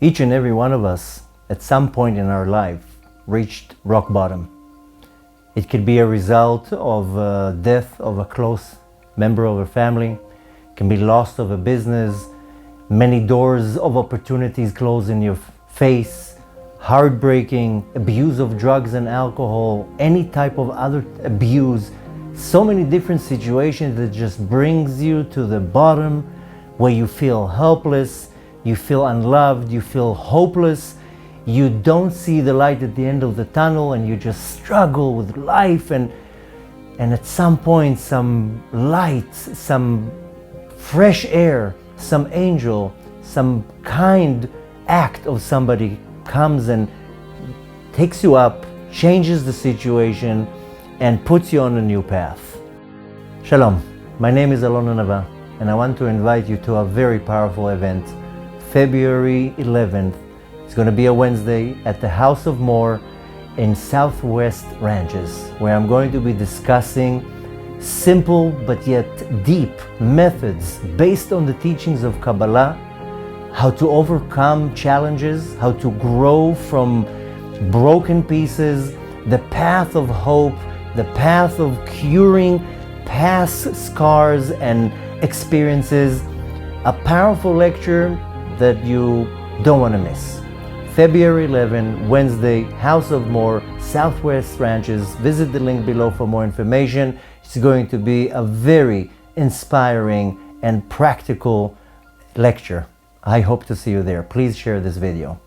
Each and every one of us, at some point in our life, reached rock bottom. It could be a result of death of a close member of a family. It can be loss of a business, many doors of opportunities closed in your face, heartbreaking, abuse of drugs and alcohol, any type of other abuse. So many different situations that just brings you to the bottom where you feel helpless, you feel unloved, you feel hopeless, you don't see the light at the end of the tunnel, and you just struggle with life, and at some point some light, some fresh air, some angel, some kind act of somebody comes and takes you up, changes the situation, and puts you on a new path. Shalom, my name is Alon Nava, and I want to invite you to a very powerful event, February 11th. It's going to be a Wednesday at the House of More in Southwest Ranches, where I'm going to be discussing simple but yet deep methods based on the teachings of Kabbalah, how to overcome challenges, how to grow from broken pieces, the path of hope, the path of curing past scars and experiences. A powerful lecture that you don't want to miss. February 11, Wednesday, House of More, Southwest Ranches. Visit the link below for more information. It's going to be a very inspiring and practical lecture. I hope to see you there. Please share this video.